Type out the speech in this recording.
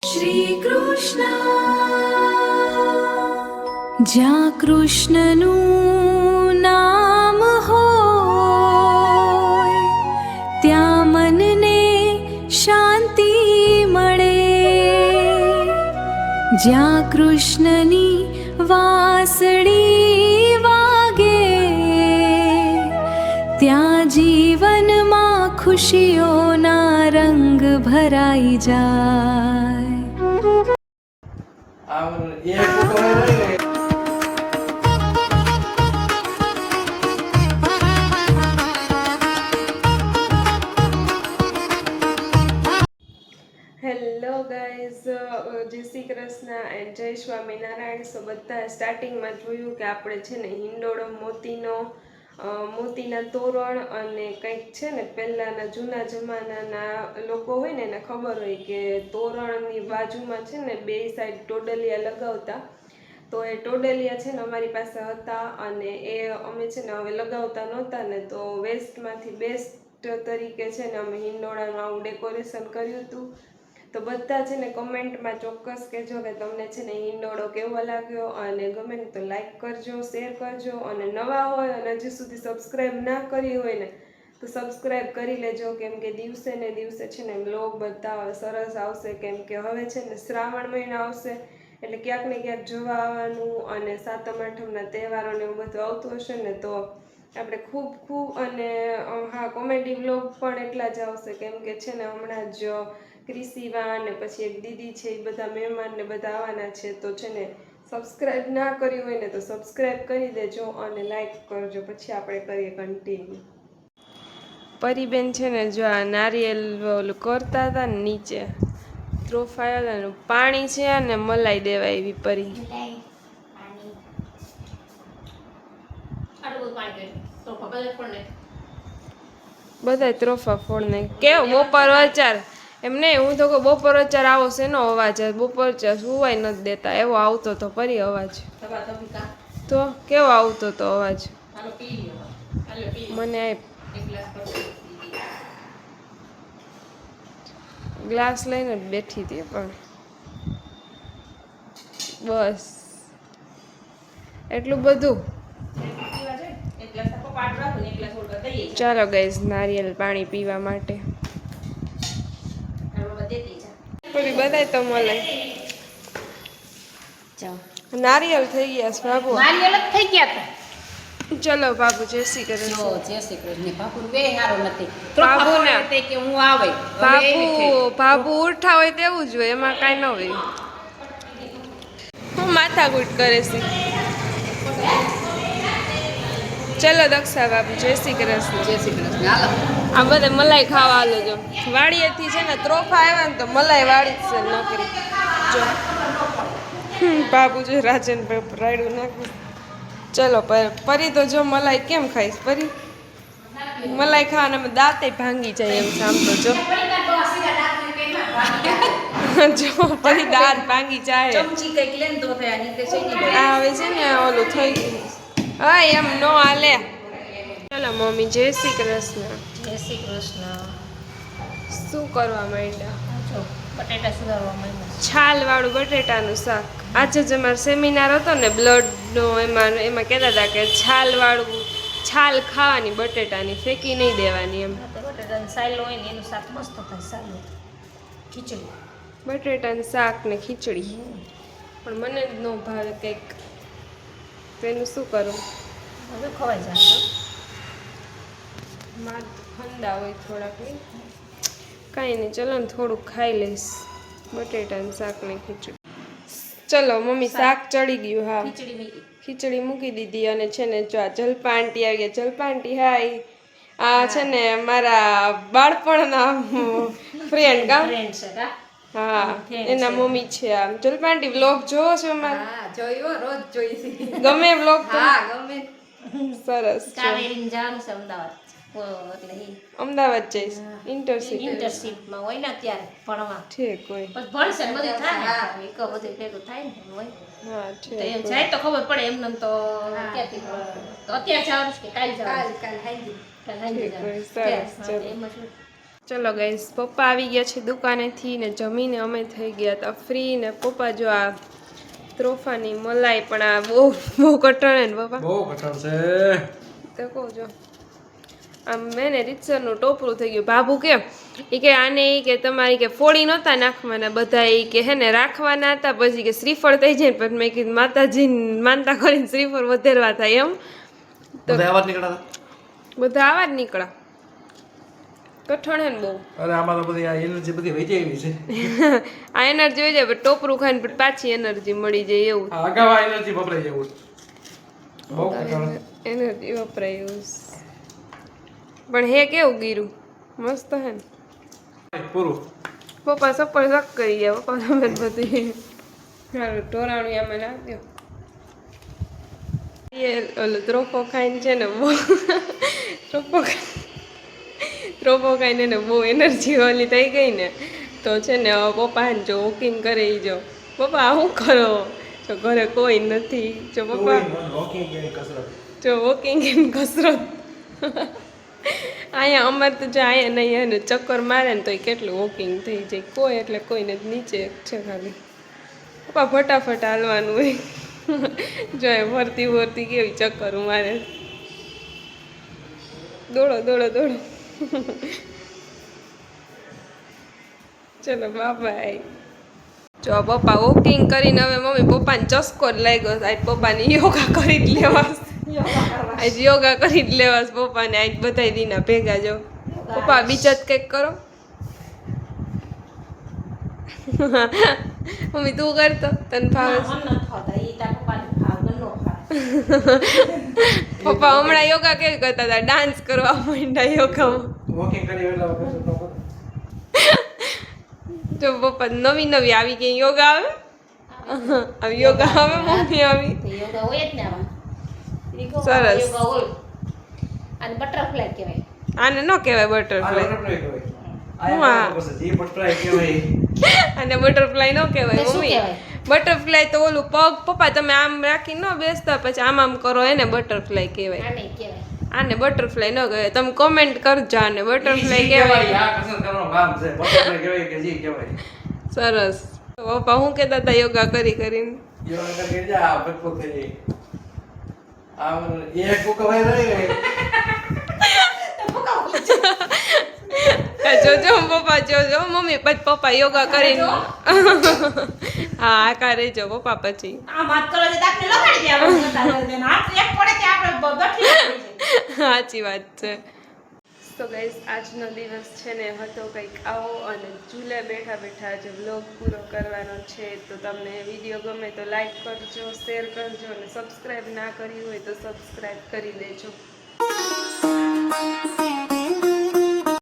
શ્રી કૃષ્ણ જ્યાં કૃષ્ણનું નામ હોય ત્યાં મનને શાંતિ મળે. જ્યાં કૃષ્ણની વાંસળી વાગે ત્યાં જીવનમાં ખુશીઓના રંગ ભરાઈ જાય. હેલો ગાઈઝ, જય શ્રી કૃષ્ણ એન્ડ જય સ્વામિનારાયણ. સો બધા સ્ટાર્ટિંગમાં જોયું કે આપણે છે ને હિંડોળો મોતીના તોરણ અને કંઈક છે ને પહેલાંના જૂના જમાનાના લોકો હોય ને એને ખબર હોય કે તોરણની બાજુમાં છે ને બે સાઈડ ટોડલિયા લગાવતા. તો એ ટોડલિયા છે ને અમારી પાસે હતા અને એ અમે છે ને હવે લગાવતા નહોતા ને, તો વેસ્ટમાંથી બેસ્ટ તરીકે છે ને અમે હિંડોળાનું આવું ડેકોરેશન કર્યું હતું. તો બધા છે ને કમેન્ટમાં ચોક્કસ કહેજો કે તમને છે ને હિંડોળો કેવો લાગ્યો, અને ગમે ને તો લાઈક કરજો, શેર કરજો, અને નવા હોય અને હજી સુધી સબસ્ક્રાઈબ ના કરી હોય ને તો સબસ્ક્રાઈબ કરી લેજો, કેમ કે દિવસે ને દિવસે છે ને બ્લોગ બધા સરસ આવશે. કેમ કે હવે છે ને શ્રાવણ મહિનો આવશે એટલે ક્યાંક ને ક્યાંક જોવા આવવાનું, અને સાતમ આઠમના તહેવારોને એવું બધું આવતું હશે ને તો આપણે ખૂબ અને હા કોમેડી બ્લોગ પણ એટલા જ આવશે. કેમ કે છે ને હમણાં જ ક્રિસીવા ને પછી એક દીદી છે એ બધા મહેમાન ને બધા આવવાના છે. તો છે ને સબસ્ક્રાઈબ ના કરી હોય ને તો સબસ્ક્રાઈબ કરી દેજો અને લાઈક કરજો. પછી આપણે કરીએ કન્ટિન્યુ. પરીબેન છે ને જો આ નારિયેલ ઓલું કરતા હતા ને નીચે ત્રોફાયા હતા ને પાણી છે ને મલાઈ દેવા એવી પરી. બધા ત્રોફા ફોડ ને કેવ બપોર વચાર એમ નહીં, હું તો કહું બપોર વચાર આવો શેનો અવાજ બપોર વચાર સુવાય નથી દેતા એવો આવતો તો ફરી અવાજ. તો કેવો આવતો તો અવાજ મને ગ્લાસ લઈને જ બેઠી હતી પણ બસ એટલું બધું. ચાલો ગાઈઝ નારિયેલ પાણી પીવા માટે પૂરી બધાય તો મળે. નારિયેલ થઈ ગયા છે બાબુ, નારિયેલ જ થઈ ગયા હતા. ચલો બાબુ જય શ્રી કૃષ્ણ. જય શ્રી કૃષ્ણ. બાપુ બે હારો નથી. બાબુ ને કે હું આવે બાબુ ઉઠા હોય તેવું જ હોય, એમાં કાંઈ ન હોય. હું માથાકૂટ કરે છે. ચલો દક્ષા બાબુ જય શ્રી કૃષ્ણ. જય શ્રી કૃષ્ણ. હાલો આ બધે મલાઈ ખાવા હાલો. જો વાડીએથી છે ને ત્રોફા આવ્યા ને તો મલાઈ વાળી જ છે નોકરી. જો બાબુ જો રાજનભાઈ રાયડું નાખ્યું. ચલો પરી તો જો મલાઈ કેમ ખાઈશ પરી? મલાઈ ખાવાના દાંતે ભાંગી જાય એમ છે આમ તો. જો પરી દાંત ભાંગી જાય. ચમચી કઈક લેન તો થયા નીકળે છે ને આ હવે છે ને ઓલું થઈ ગયું. હા એમ નો હાલે. ચલો મમ્મી જય શ્રી કૃષ્ણ. જય શ્રી કૃષ્ણ. શું કરવા માંડ્યા? જો બટેટા સુધારવા માંડ્યા. છાલ વાળું બટેટાનું શાક. આજે જ અમારો સેમિનાર હતો ને બ્લડનો, એમાં કહેતા હતા કે છાલ વાળું, છાલ ખાવાની બટેટાની, ફેંકી નહીં દેવાની એમ. બટેટાની સાયલો હોય ને એનું શાક મસ્ત થાય. સાયલો ખીચડી, બટેટાનું શાક ને ખીચડી. પણ મને જ ન ભાવે કંઈક, તો એનું શું કરું? હવે ખવાઈ જાય. માર ઠંડા હોય થોડાક નહીં, કાંઈ નહીં. ચલો ને થોડુંક ખાઈ લઈશ બટેટાનું શાક ને ખીચડી. ચલો મમ્મી શાક ચડી ગયું. હા ખીચડી મૂકી દીધી. અને છે ને જો આ જલપાંટી આવી ગયા. જલપાંટી હાય. આ છે ને મારા બાળપણના ફ્રેન્ડ કા હા એના મમ્મી છે. આમ જલપાંટી વ્લોગ જોવો છો અમારે? જોયો રોજ જોઈ. ગમે વ્લોગ? ગમે. સરસ. કાવેરી જવાનું છે અમદાવાદ. એટલે અમદાવાદ જઈશ ઇન્ટર્નશિપમાં હોય ને ત્યારે ભણવા. ઠીક હોય. પછી ભણશે ને બધું થાય. એક બધું ભેગું થાય ને હોય. હા તો ઠીક એમ જાય તો ખબર પડે. એમને તો ક્યાંથી તો અત્યારે જવાનું કે કાલ જવાનું? કાલ ઠીક હોય. સરસ. ચલો એમ જ ચલો ગાઈસ, પપ્પા આવી ગયા છે દુકાનેથી ને જમીને અમે થઈ ગયા હતા ફ્રી. ને પપ્પા જો આ ત્રોફાની મલાઈ પણ આ બહુ કઠણ ને પપ્પા, બહુ કઠણ છે. તો કહો જો આમ મેં ને રીતસરનું ટોપરું થઈ ગયું. બાબુ કેમ એ કે આને એ કે તમારી કે ફોડી નહોતા નાખવાના બધા, એ કે હે ને રાખવાના હતા, પછી કે શ્રીફળ થઈ જાય. પછી મેં કીધું માતાજી માનતા કરીને શ્રીફળ વધેરવા થાય એમ. તો બધા આવાજ નીકળ્યા બધા આવા જ નીકળ્યા. કઠણ હે ને બહુ. અરે આમાં તો બધી આ એનર્જી બધી વહી જાય છે. આ એનર્જી હોય જાય પણ ટોપરું ખાઈને પછી પાછી એનર્જી મળી જાય એવું. આ અગાઉ આ એનર્જી વપરાઈ જાય એવું. બહુ કઠણ. એનર્જી વપરાય એવું. પણ હે કેવું ગીરું મસ્ત હે ને. પૂરું. પપ્પા સપર સક કરી ગયા. પપ્પા તમે બધી સારું ટોરાણું આમાં નાખ્યો. એ ઓલો ત્રોફો ખાઈને છે ને બહુ ત્રોફો ખાઈને ને બહુ એનર્જી ઓલી થઈ ગઈ ને, તો છે ને પપ્પા જો વોકિંગ કરે એ જો. પપ્પા શું કરો? જો ઘરે કોઈ નથી. જો પપ્પા જો વોકિંગ એન કસરત. અહીંયા અમારે તો જો અહીંયા નહીં એને ચક્કર મારે ને તો એ કેટલું વોકિંગ થઈ જાય. કોઈ એટલે કોઈને જ નીચે છે ખાલી. પપ્પા ફટાફટ હાલવાનું હોય. જો એ ભરતી ભરતી કેવી ચક્કર મારે. દોડો દોડો દોડો. ચલો બાય. જો પપ્પા વોકિંગ કરીને હવે મમ્મી પપ્પાને ચસ્કો જ લાગ્યો. આજ પપ્પાને યોગા કરી જ લેવા. આજ યોગા કરી જ લેવા પપ્પાને. આજ બધાય દીના ભેગા જો. પપ્પા બીજા જ કંઈક કરો. મમ્મી તું કરતો તને ભાવે? પપ્પા હમણાં યોગા કેવી કરતા હતા? ડાન્સ કરવા માંડ્યા યોગામાં. વોકિંગ કરી એટલે જો પપ્પા નવી નવી આવી ગઈ યોગા આવે. આવી યોગા આવે મમ્મી આવી. યોગા હોય જ ને આમાં. સરસ. યોગા હોય. અને બટરફ્લાય કહેવાય. આને ન કહેવાય બટરફ્લાય. અને બટરફ્લાય ન કહેવાય મમ્મી. બટરફ્લાય તો ઓલું પગ પપ્પા તમે આમ રાખી ન બેસતા પછી આમ આમ કરો એને બટરફ્લાય કહેવાય. આને કહેવાય. આને બટરફ્લાય ન કહેવાય. તમે કોમેન્ટ કરજો આને બટરફ્લાય કહેવાય. સરસ. તો પપ્પા શું કહેતા હતા યોગા કરી કરીને? જોજો પપ્પા જોજો મમ્મી પછી પપ્પા યોગા કરીને હા આકાર રહેજો પપ્પા પછી. સાચી વાત છે. તો ગાઈસ આજનો દિવસ છે ને હતો કંઈક આવો, અને ચૂલે બેઠા બેઠા જે વ્લોગ પૂરો કરવાનો છે. તો તમને વિડીયો ગમે તો લાઈક કરજો, શેર કરજો, અને સબસ્ક્રાઈબ ના કરી હોય તો સબસ્ક્રાઈબ કરી દેજો.